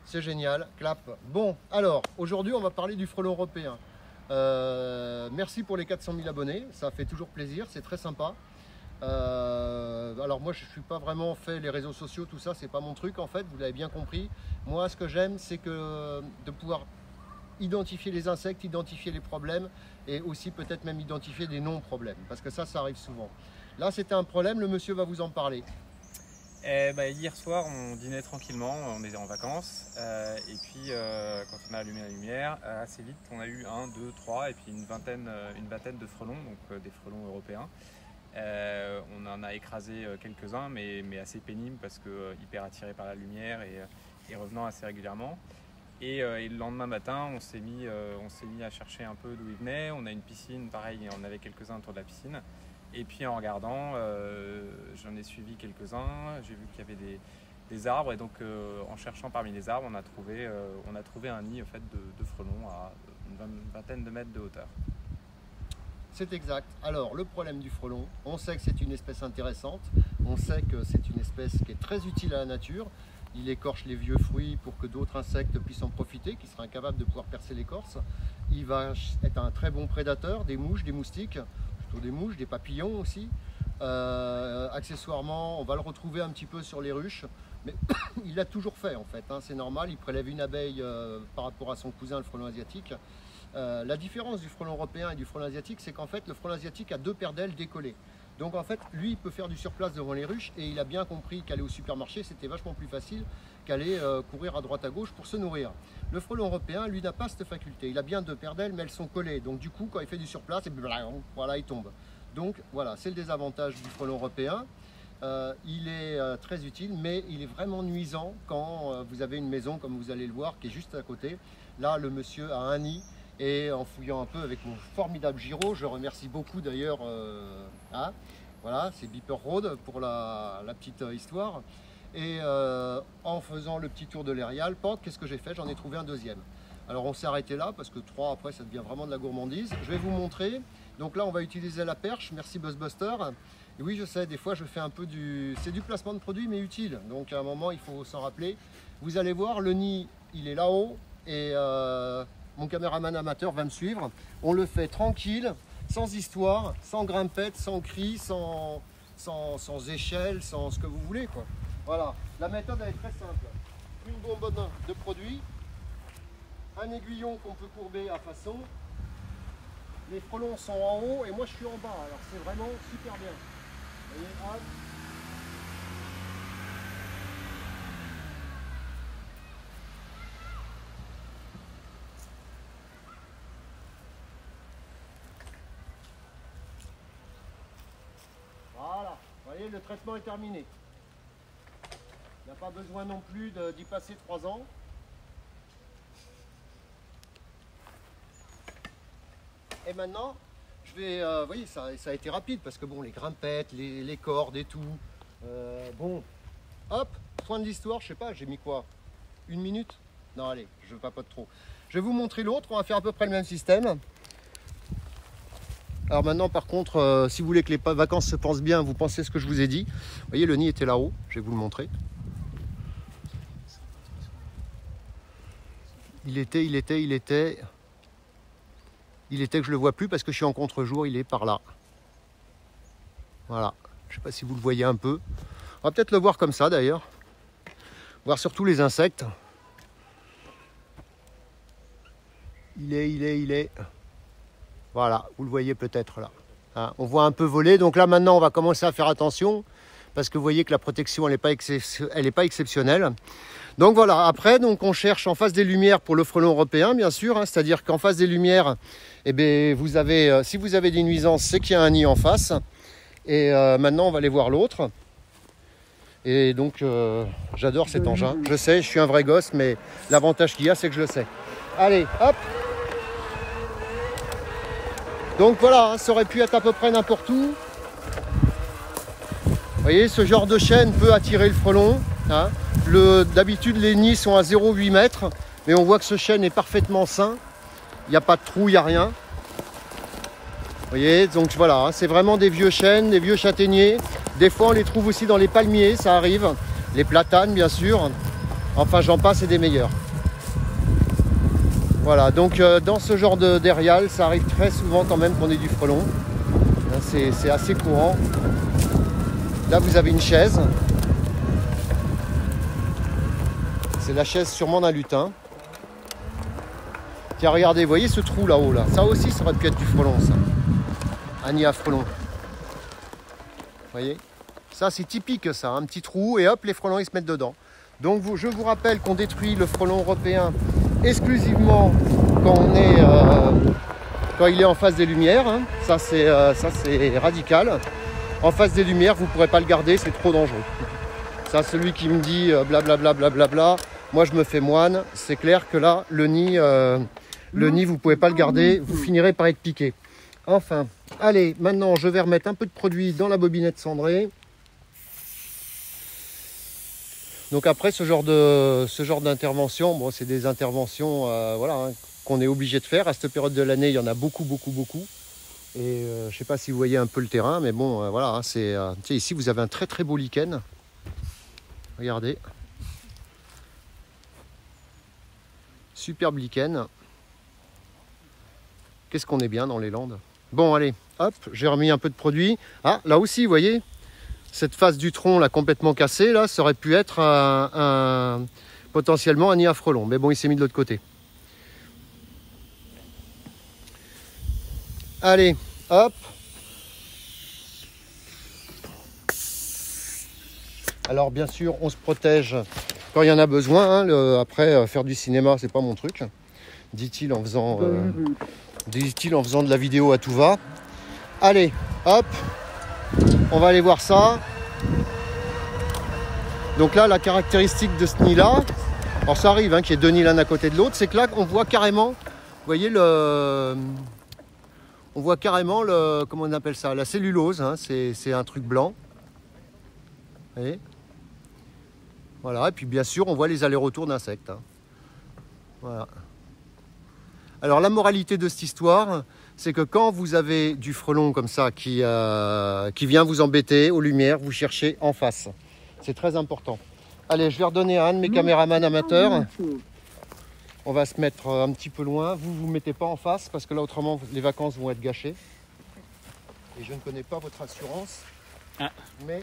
C'est génial, clap. Bon, alors, aujourd'hui, on va parler du frelon européen. Merci pour les 400 000 abonnés, ça fait toujours plaisir, c'est très sympa. Alors moi, je ne suis pas vraiment fait les réseaux sociaux, tout ça, c'est pas mon truc en fait, vous l'avez bien compris. Moi, ce que j'aime, c'est que de pouvoir identifier les insectes, identifier les problèmes et aussi peut-être même identifier des non-problèmes, parce que ça arrive souvent. Là, c'était un problème, le monsieur va vous en parler. Hier soir, on dînait tranquillement, on était en vacances, et puis quand on a allumé la lumière, assez vite, on a eu 1, 2, 3 et puis une vingtaine de frelons, donc des frelons européens. On en a écrasé quelques-uns, mais assez pénibles parce que hyper attirés par la lumière et revenant assez régulièrement. Et le lendemain matin, on s'est mis à chercher un peu d'où ils venaient. On a une piscine, pareil, on avait quelques-uns autour de la piscine. Et puis en regardant, j'en ai suivi quelques-uns, j'ai vu qu'il y avait des arbres et donc en cherchant parmi les arbres, on a trouvé un nid en fait, de frelons à une vingtaine de mètres de hauteur. C'est exact. Alors le problème du frelon, on sait que c'est une espèce intéressante, on sait que c'est une espèce qui est très utile à la nature. Il écorche les vieux fruits pour que d'autres insectes puissent en profiter, qui seraient incapables de pouvoir percer l'écorce. Il va être un très bon prédateur des mouches, des moustiques, plutôt des mouches, des papillons aussi. Accessoirement, on va le retrouver un petit peu sur les ruches, mais il l'a toujours fait en fait, hein, c'est normal. Il prélève une abeille par rapport à son cousin, le frelon asiatique. La différence du frelon européen et du frelon asiatique, c'est qu'en fait, le frelon asiatique a 2 paires d'ailes décollées. Donc en fait, lui, il peut faire du surplace devant les ruches et il a bien compris qu'aller au supermarché, c'était vachement plus facile qu'aller courir à droite à gauche pour se nourrir. Le frelon européen, lui, n'a pas cette faculté. Il a bien 2 paires d'ailes, mais elles sont collées. Donc du coup, quand il fait du surplace, et voilà, il tombe. Donc voilà, c'est le désavantage du frelon européen. Il est très utile, mais il est vraiment nuisant quand vous avez une maison, comme vous allez le voir, qui est juste à côté. Là, le monsieur a un nid. Et en fouillant un peu avec mon formidable gyro, je remercie beaucoup d'ailleurs, voilà, c'est Beeper Road pour la petite histoire. Et en faisant le petit tour de l'Erial, qu'est-ce que j'ai fait? J'en ai trouvé un deuxième. Alors on s'est arrêté là parce que 3 après ça devient vraiment de la gourmandise. Je vais vous montrer. Donc là on va utiliser la perche, merci Buzzbuster. Et oui, je sais, des fois je fais un peu c'est du placement de produit mais utile. Donc à un moment il faut s'en rappeler. Vous allez voir, le nid il est là-haut et mon caméraman amateur va me suivre. On le fait tranquille, sans histoire, sans grimpette, sans cri, sans échelle, sans ce que vous voulez, quoi. Voilà, la méthode elle est très simple. Une bonbonne de produit, un aiguillon qu'on peut courber à façon. Les frelons sont en haut et moi je suis en bas, alors c'est vraiment super bien. Vous voyez, hop. Voilà, vous voyez, le traitement est terminé. Il n'y a pas besoin non plus d'y passer 3 ans. Et maintenant, je vais, vous voyez, ça a été rapide parce que bon, les grimpettes, les cordes et tout. Bon, hop, point de l'histoire, je sais pas, j'ai mis quoi? 1 minute? Non, allez, je ne papote trop. Je vais vous montrer l'autre, on va faire à peu près le même système. Alors maintenant par contre, si vous voulez que les vacances se passent bien, vous pensez ce que je vous ai dit. Vous voyez, le nid était là-haut, je vais vous le montrer. Il était que je le vois plus parce que je suis en contre-jour, il est par là. Voilà, je ne sais pas si vous le voyez un peu. On va peut-être le voir comme ça d'ailleurs. Voir surtout les insectes. Il est. Voilà, vous le voyez peut-être là. Hein, on voit un peu voler. Donc là maintenant on va commencer à faire attention. Parce que vous voyez que la protection elle n'est pas exceptionnelle. Donc voilà, après donc on cherche en face des lumières pour le frelon européen bien sûr. Hein, c'est-à-dire qu'en face des lumières, eh bien, vous avez, si vous avez des nuisances, c'est qu'il y a un nid en face. Et maintenant on va aller voir l'autre. Et donc j'adore cet engin. Je sais, je suis un vrai gosse, mais l'avantage qu'il y a c'est que je le sais. Allez, hop! Donc voilà, hein, ça aurait pu être à peu près n'importe où. Vous voyez, ce genre de chaîne peut attirer le frelon. Hein. D'habitude, les nids sont à 0,8 mètres, mais on voit que ce chêne est parfaitement sain. Il n'y a pas de trou, il n'y a rien. Vous voyez, donc voilà, hein, c'est vraiment des vieux chênes, des vieux châtaigniers. Des fois, on les trouve aussi dans les palmiers, ça arrive. Les platanes, bien sûr. Enfin, j'en passe et des meilleurs. Voilà, donc dans ce genre d'érial, ça arrive très souvent quand même qu'on ait du frelon. C'est assez courant. Là, vous avez une chaise. C'est la chaise sûrement d'un lutin. Tiens, regardez, vous voyez ce trou là-haut là. Ça aussi, ça aurait pu être du frelon, ça. Un nid à frelon. Vous voyez? Ça, c'est typique, ça. Un petit trou et hop, les frelons, ils se mettent dedans. Donc, je vous rappelle qu'on détruit le frelon européen exclusivement quand il est en face des lumières. Hein. Ça, c'est radical. En face des lumières, vous ne pourrez pas le garder, c'est trop dangereux. Ça, celui qui me dit blablabla, blablabla, moi je me fais moine, c'est clair que là, le nid, vous ne pouvez pas le garder, vous finirez par être piqué. Enfin, allez, maintenant je vais remettre un peu de produit dans la bobinette cendrée. Donc après, ce genre d'intervention, bon, c'est des interventions voilà, hein, qu'on est obligé de faire. À cette période de l'année, il y en a beaucoup. Et je ne sais pas si vous voyez un peu le terrain, mais bon, voilà, hein, ici, vous avez un très très beau lichen. Regardez. Superbe lichen. Qu'est-ce qu'on est bien dans les Landes. Bon, allez, hop, j'ai remis un peu de produit. Ah, là aussi, vous voyez, cette face du tronc là complètement cassée, là, ça aurait pu être potentiellement un nid à frelon. Mais bon, il s'est mis de l'autre côté. Allez, hop. Alors bien sûr, on se protège quand il y en a besoin. Hein. Après, faire du cinéma, c'est pas mon truc. Dit-il en faisant de la vidéo à tout va. Allez, hop. On va aller voir ça. Donc là, la caractéristique de ce nid-là, alors ça arrive hein, qu'il y ait deux nids l'un à côté de l'autre, c'est que là, on voit carrément, vous voyez on voit carrément comment on appelle ça, la cellulose, hein, c'est un truc blanc. Vous voyez ? Voilà, et puis bien sûr, on voit les allers-retours d'insectes. Hein. Voilà. Alors la moralité de cette histoire, c'est que quand vous avez du frelon comme ça qui vient vous embêter aux lumières, vous cherchez en face. C'est très important. Allez, je vais redonner à un de mes caméramans amateurs. On va se mettre un petit peu loin. Vous ne vous mettez pas en face parce que là, autrement, les vacances vont être gâchées. Et je ne connais pas votre assurance, mais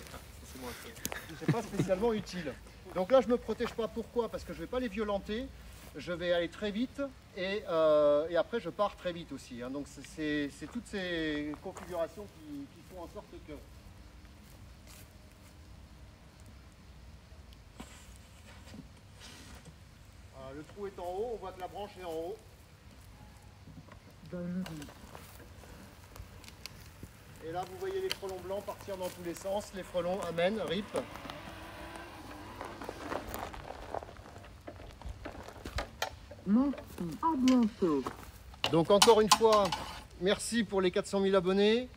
c'est pas spécialement utile. Donc là, je ne me protège pas. Pourquoi? Parce que je ne vais pas les violenter. Je vais aller très vite et après, je pars très vite aussi. Hein. Donc, c'est toutes ces configurations qui font en sorte que... Le trou est en haut, on voit que la branche est en haut. Et là, vous voyez les frelons blancs partir dans tous les sens. Les frelons amènent, rip. Merci, à bientôt. Donc encore une fois, merci pour les 400 000 abonnés.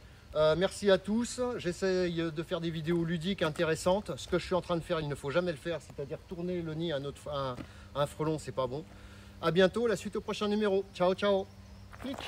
Merci à tous. J'essaye de faire des vidéos ludiques intéressantes. Ce que je suis en train de faire, il ne faut jamais le faire, c'est-à-dire tourner le nid à un frelon, c'est pas bon. À bientôt, la suite au prochain numéro. Ciao, ciao. Clic.